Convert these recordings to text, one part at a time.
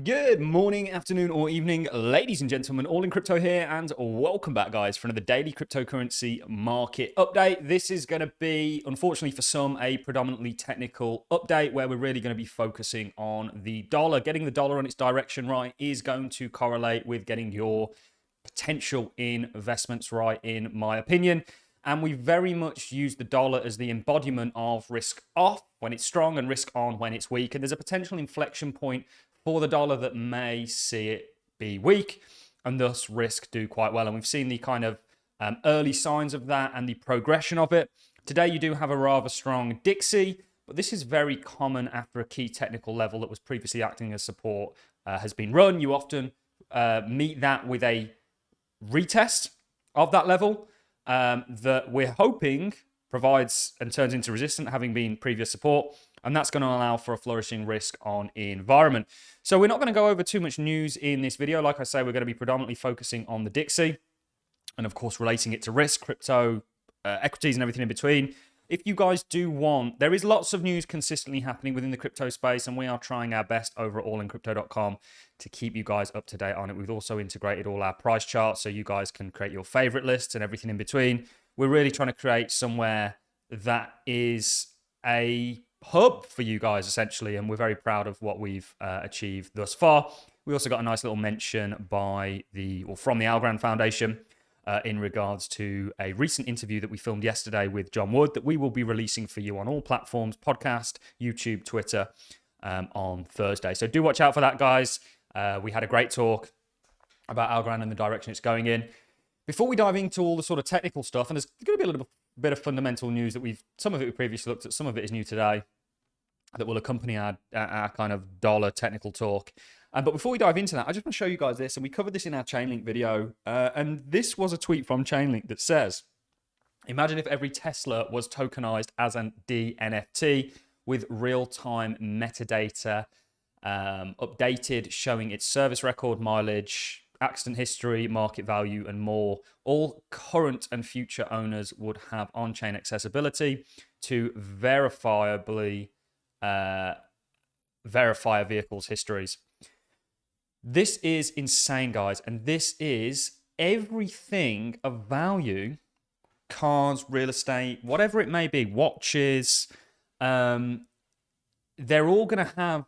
Good morning, afternoon, or evening, ladies and gentlemen. Allincrypto here, and welcome back, guys, for another daily cryptocurrency market update. This is going to be, unfortunately for some, a predominantly technical update where we're really going to be focusing on the dollar. Getting the dollar on its direction right is going to correlate with getting your potential investments right, in my opinion. And we very much use the dollar as the embodiment of risk off when it's strong and risk on when it's weak. And there's a potential inflection point for the dollar that may see it be weak and thus risk do quite well. And we've seen the kind of early signs of that and the progression of it. Today, you do have a rather strong Dixie, but this is very common after a key technical level that was previously acting as support has been run. You often meet that with a retest of that level that we're hoping provides and turns into resistance, having been previous support, and that's going to allow for a flourishing risk on environment. So we're not going to go over too much news in this video. Like I say, we're going to be predominantly focusing on the Dixie and of course relating it to risk, crypto, equities, and everything in between. If you guys do want, there is lots of news consistently happening within the crypto space, and we are trying our best over at allincrypto.com to keep you guys up to date on it. We've also integrated all our price charts so you guys can create your favorite lists and everything in between. We're really trying to create somewhere that is a hub for you guys, essentially, and we're very proud of what we've achieved thus far. We also got a nice little mention from the Algorand Foundation in regards to a recent interview that we filmed yesterday with John Wood that we will be releasing for you on all platforms, podcast, YouTube, Twitter, on Thursday. So do watch out for that, guys. We had a great talk about Algorand and the direction it's going in. Before we dive into all the sort of technical stuff, and there's going to be a little bit of fundamental news that some of it we previously looked at, some of it is new today, that will accompany our kind of dollar technical talk. But before we dive into that, I just want to show you guys this, and we covered this in our Chainlink video. And this was a tweet from Chainlink that says, imagine if every Tesla was tokenized as an DNFT with real-time metadata updated, showing its service record, mileage, accident history, market value, and more. All current and future owners would have on-chain accessibility to verifiably verify a vehicle's histories. This is insane, guys, and this is everything of value, cars, real estate, whatever it may be, watches, they're all going to have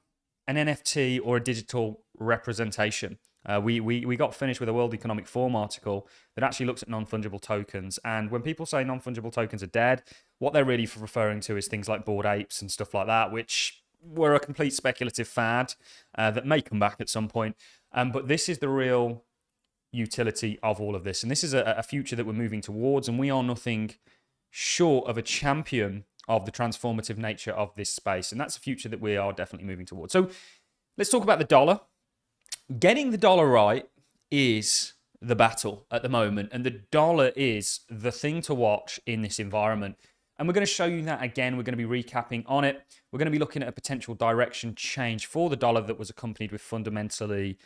an NFT or a digital representation. We got finished with a World Economic Forum article that actually looks at non-fungible tokens. And when people say non-fungible tokens are dead, what they're really referring to is things like Bored Apes and stuff like that, which were a complete speculative fad that may come back at some point. But this is the real utility of all of this. And this is a future that we're moving towards. And we are nothing short of a champion of the transformative nature of this space. And that's a future that we are definitely moving towards. So let's talk about the dollar. Getting the dollar right is the battle at the moment, and the dollar is the thing to watch in this environment. And we're going to show you that again. We're going to be recapping on it. We're going to be looking at a potential direction change for the dollar that was accompanied with fundamentally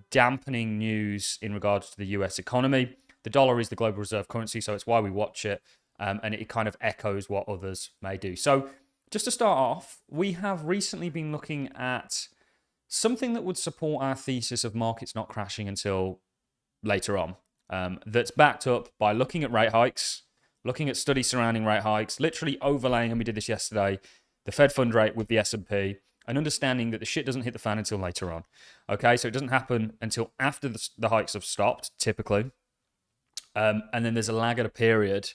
dampening news in regards to the US economy. The dollar is the global reserve currency, so it's why we watch it, and it kind of echoes what others may do. So just to start off, we have recently been looking at something that would support our thesis of markets not crashing until later on. That's backed up by looking at rate hikes, looking at studies surrounding rate hikes, literally overlaying, and we did this yesterday, the Fed fund rate with the S&P, and understanding that the shit doesn't hit the fan until later on. Okay, so it doesn't happen until after the hikes have stopped, typically. And then there's a lag at a period.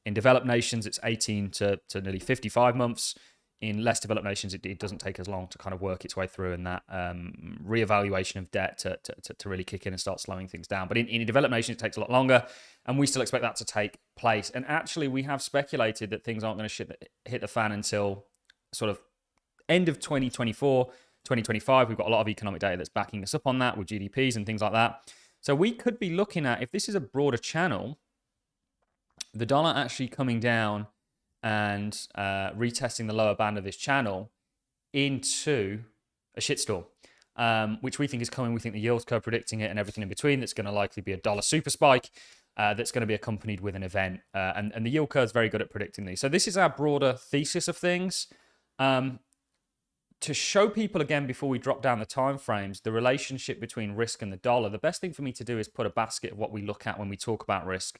In developed nations, it's 18 to nearly 55 months. In less developed nations, it doesn't take as long to kind of work its way through, and that reevaluation of debt to really kick in and start slowing things down. But in developed nations, it takes a lot longer, and we still expect that to take place. And actually, we have speculated that things aren't going to hit the fan until sort of end of 2024, 2025. We've got a lot of economic data that's backing us up on that with GDPs and things like that. So we could be looking at, if this is a broader channel, the dollar actually coming down and retesting the lower band of this channel into a shitstorm, which we think is coming. We think the yield curve predicting it and everything in between. That's going to likely be a dollar super spike that's going to be accompanied with an event. And the yield curve is very good at predicting these. So this is our broader thesis of things. to show people again before we drop down the time frames, the relationship between risk and the dollar, the best thing for me to do is put a basket of what we look at when we talk about risk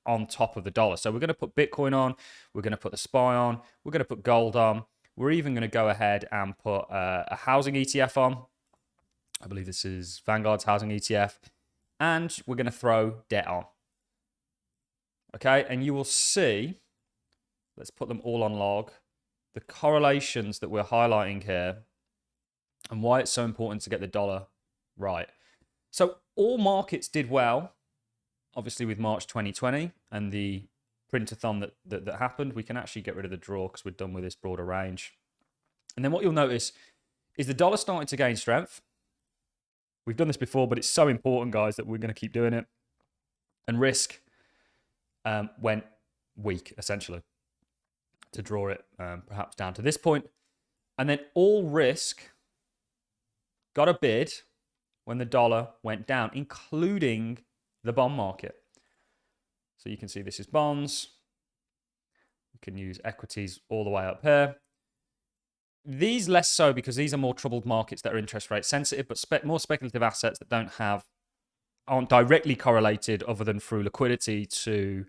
on top of the dollar. So we're going to put Bitcoin on, we're going to put the SPY on, we're going to put gold on. We're even going to go ahead and put a housing ETF on. I believe this is Vanguard's housing ETF. And we're going to throw debt on. Okay, and you will see, let's put them all on log, the correlations that we're highlighting here and why it's so important to get the dollar right. So all markets did well, obviously with March 2020 and the printathon that happened. We can actually get rid of the draw because we're done with this broader range. And then what you'll notice is the dollar starting to gain strength. We've done this before, but it's so important, guys, that we're going to keep doing it. And risk went weak, essentially, to draw it perhaps down to this point. And then all risk got a bid when the dollar went down, including the bond market. So you can see this is bonds. You can use equities all the way up here. These less so because these are more troubled markets that are interest rate sensitive, but more speculative assets that aren't directly correlated other than through liquidity to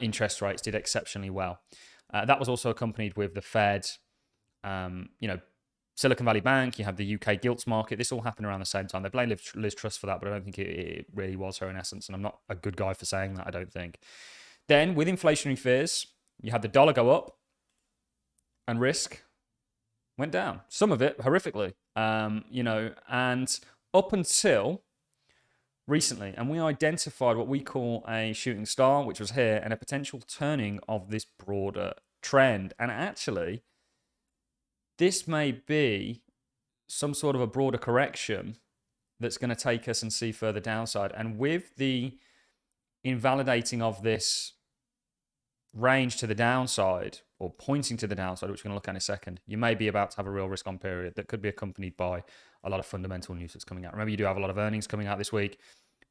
interest rates did exceptionally well. That was also accompanied with the Fed, Silicon Valley Bank, you have the UK gilts market. This all happened around the same time. They blame Liz Truss for that, but I don't think it really was her in essence. And I'm not a good guy for saying that, I don't think. Then with inflationary fears, you had the dollar go up and risk went down. Some of it horrifically, and up until recently. And we identified what we call a shooting star, which was here, and a potential turning of this broader trend. And actually, this may be some sort of a broader correction that's going to take us and see further downside. And with the invalidating of this range to the downside, or pointing to the downside, which we're going to look at in a second, you may be about to have a real risk on period that could be accompanied by a lot of fundamental news that's coming out. Remember, you do have a lot of earnings coming out this week.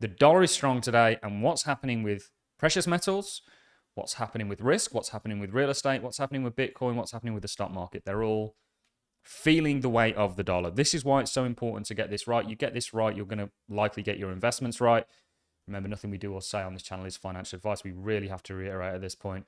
The dollar is strong today, and what's happening with precious metals, what's happening with risk, what's happening with real estate, what's happening with Bitcoin, what's happening with the stock market, they're all feeling the weight of the dollar. This is why it's so important to get this right. You get this right, you're going to likely get your investments right. Remember, nothing we do or say on this channel is financial advice. We really have to reiterate at this point.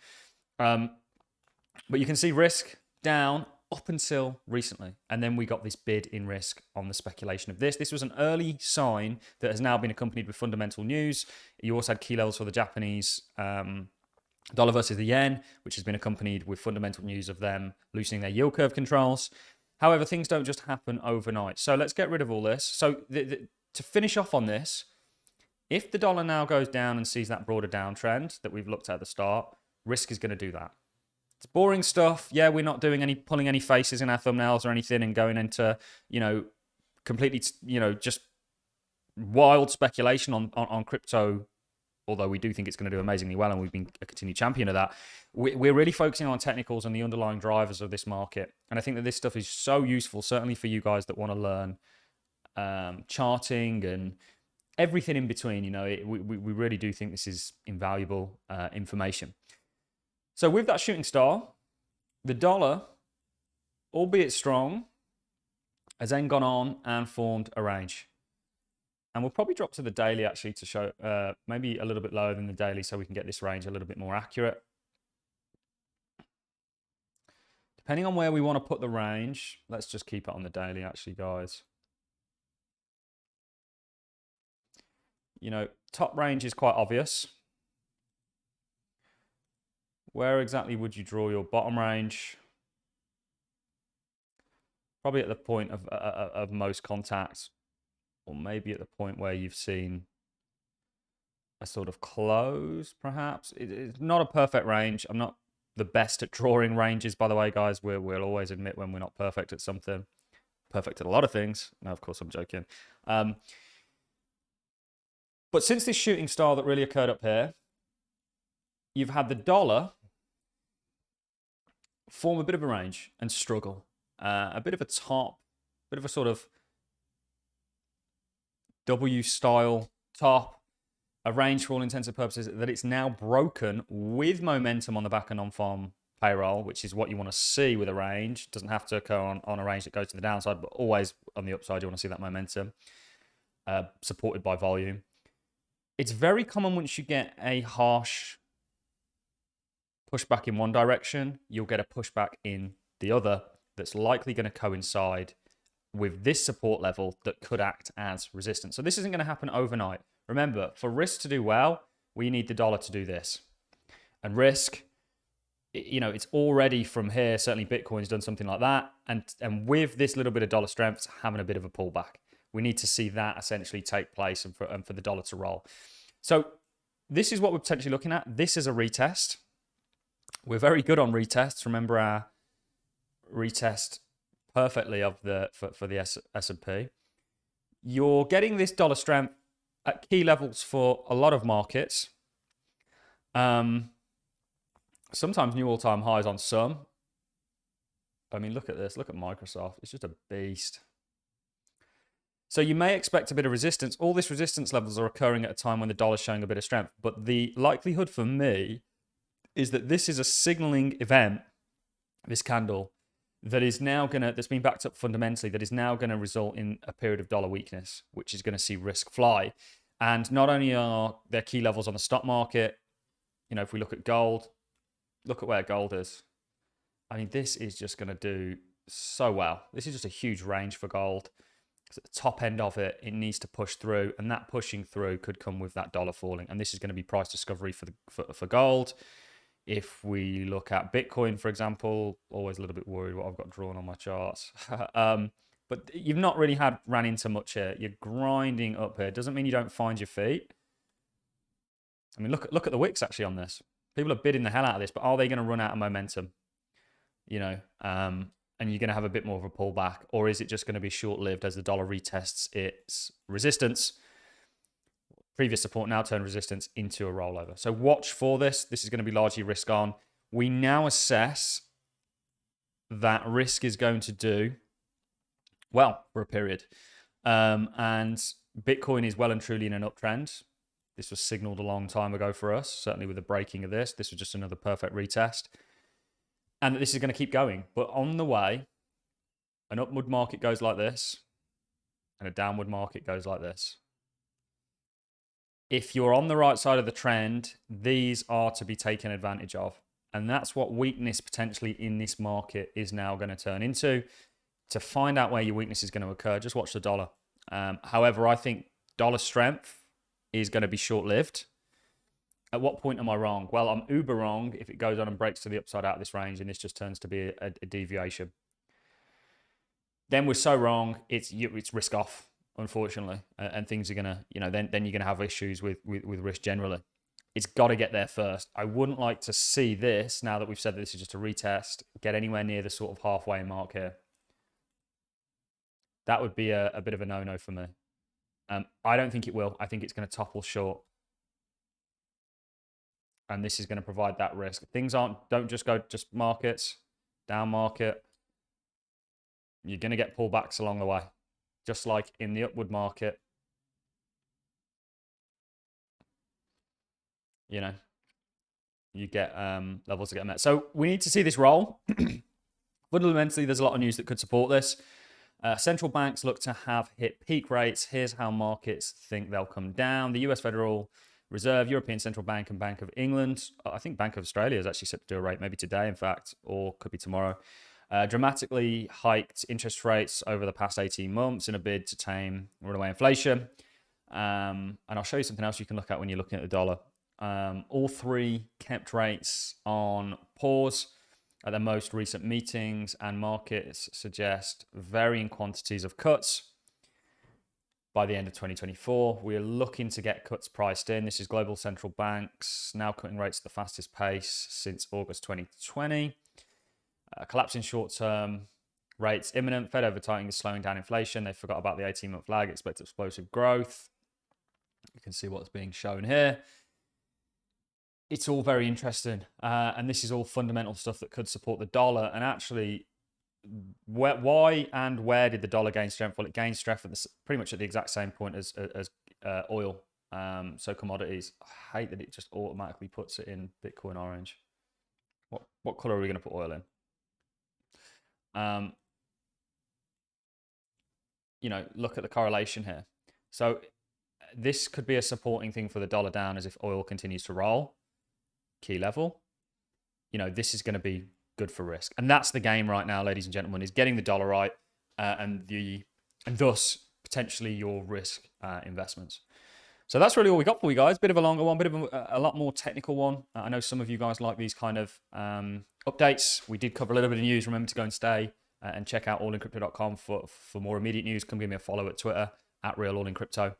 But you can see risk down up until recently. And then we got this bid in risk on the speculation of this. This was an early sign that has now been accompanied with fundamental news. You also had key levels for the Japanese dollar versus the yen, which has been accompanied with fundamental news of them loosening their yield curve controls. However, things don't just happen overnight. So let's get rid of all this. So to finish off on this, if the dollar now goes down and sees that broader downtrend that we've looked at the start, risk is going to do that. It's boring stuff. Yeah, we're not pulling any faces in our thumbnails or anything and going into, completely, just wild speculation on crypto, although we do think it's going to do amazingly well and we've been a continued champion of that. We're really focusing on technicals and the underlying drivers of this market. And I think that this stuff is so useful, certainly for you guys that want to learn charting and everything in between. We really do think this is invaluable information. So with that shooting star, the dollar, albeit strong, has then gone on and formed a range. And we'll probably drop to the daily actually to show maybe a little bit lower than the daily so we can get this range a little bit more accurate. Depending on where we want to put the range, let's just keep it on the daily actually, guys. Top range is quite obvious. Where exactly would you draw your bottom range? Probably at the point of most contacts, or maybe at the point where you've seen a sort of close, perhaps. It's not a perfect range. I'm not the best at drawing ranges, by the way, guys. We'll always admit when we're not perfect at something. Perfect at a lot of things. No, of course, I'm joking. But since this shooting star that really occurred up here, you've had the dollar form a bit of a range and struggle. A bit of a top, bit of a sort of W-style top, a range for all intents and purposes that it's now broken with momentum on the back of non-farm payroll, which is what you want to see with a range. It doesn't have to occur on a range that goes to the downside, but always on the upside, you want to see that momentum supported by volume. It's very common once you get a harsh pushback in one direction, you'll get a pushback in the other that's likely going to coincide with this support level that could act as resistance. So this isn't going to happen overnight. Remember, for risk to do well, we need the dollar to do this. And risk, you know, it's already from here, certainly Bitcoin's done something like that. And with this little bit of dollar strength, having a bit of a pullback. We need to see that essentially take place and for the dollar to roll. So this is what we're potentially looking at. This is a retest. We're very good on retests. Remember our retest perfectly of the for the S&P. You're getting this dollar strength at key levels for a lot of markets. Sometimes new all-time highs on some. I mean, look at this. Look at Microsoft. It's just a beast. So you may expect a bit of resistance. All these resistance levels are occurring at a time when the dollar's showing a bit of strength. But the likelihood for me is that this is a signaling event, this candle, that is now that's been backed up fundamentally, that is now going to result in a period of dollar weakness, which is going to see risk fly. And not only are there key levels on the stock market, you know, if we look at gold, look at where gold is. I mean, this is just going to do so well. This is just a huge range for gold. At the top end of it, it needs to push through, and that pushing through could come with that dollar falling. And this is going to be price discovery for gold. If we look at Bitcoin, for example, always a little bit worried what I've got drawn on my charts. But you've not really ran into much here. You're grinding up here. Doesn't mean you don't find your feet. I mean, look at the wicks actually on this. People are bidding the hell out of this, but are they going to run out of momentum? You know, and you're going to have a bit more of a pullback, or is it just going to be short-lived as the dollar retests its resistance? Previous support now turn resistance into a rollover. So watch for this. This is going to be largely risk on. We now assess that risk is going to do well for a period. And Bitcoin is well and truly in an uptrend. This was signaled a long time ago for us, certainly with the breaking of this. This was just another perfect retest. And this is going to keep going. But on the way, an upward market goes like this, and a downward market goes like this. If you're on the right side of the trend, these are to be taken advantage of. And that's what weakness potentially in this market is now going to turn into. To find out where your weakness is going to occur, just watch the dollar. However, I think dollar strength is going to be short-lived. At what point am I wrong? Well, I'm uber wrong if it goes on and breaks to the upside out of this range and this just turns to be a deviation. Then we're so wrong, it's risk off, unfortunately. And things are going to, you know, then you're going to have issues with risk generally. It's got to get there first. I wouldn't like to see this, now that we've said that this is just a retest, get anywhere near the sort of halfway mark here. That would be a bit of a no-no for me. I don't think it will. I think it's going to topple short. And this is going to provide that risk. Things don't just go just markets, down market. You're going to get pullbacks along the way, just like in the upward market. You know, you get levels to get met. So we need to see this roll. Fundamentally, there's a lot of news that could support this. Central banks look to have hit peak rates. Here's how markets think they'll come down. The US Federal Reserve, European Central Bank, and Bank of England. I think Bank of Australia is actually set to do a rate, maybe today, in fact, or could be tomorrow. Dramatically hiked interest rates over the past 18 months in a bid to tame runaway inflation. And I'll show you something else you can look at when you're looking at the dollar. All three kept rates on pause at their most recent meetings, and markets suggest varying quantities of cuts by the end of 2024. We are looking to get cuts priced in. This is global central banks now cutting rates at the fastest pace since August 2020. Collapsing short-term rates imminent. Fed over-tightening is slowing down inflation. They forgot about the 18-month lag. Expect explosive growth. You can see what's being shown here. It's all very interesting. And this is all fundamental stuff that could support the dollar. And actually, why and where did the dollar gain strength? Well, it gained strength at pretty much at the exact same point as oil. So commodities. I hate that it just automatically puts it in Bitcoin orange. What color are we going to put oil in? You know, look at the correlation here. So this could be a supporting thing for the dollar down as if oil continues to roll. Key level. You know, this is going to be good for risk. And that's the game right now, ladies and gentlemen, is getting the dollar right and thus potentially your risk investments. So that's really all we got for you guys. Bit of a longer one, bit of a lot more technical one. I know some of you guys like these kind of updates. We did cover a little bit of news. Remember to go and stay and check out allincrypto.com for more immediate news. Come give me a follow at Twitter at realallincrypto.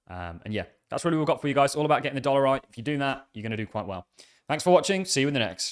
And yeah, that's really all we've got for you guys. It's all about getting the dollar right. If you do that, you're going to do quite well. Thanks for watching. See you in the next.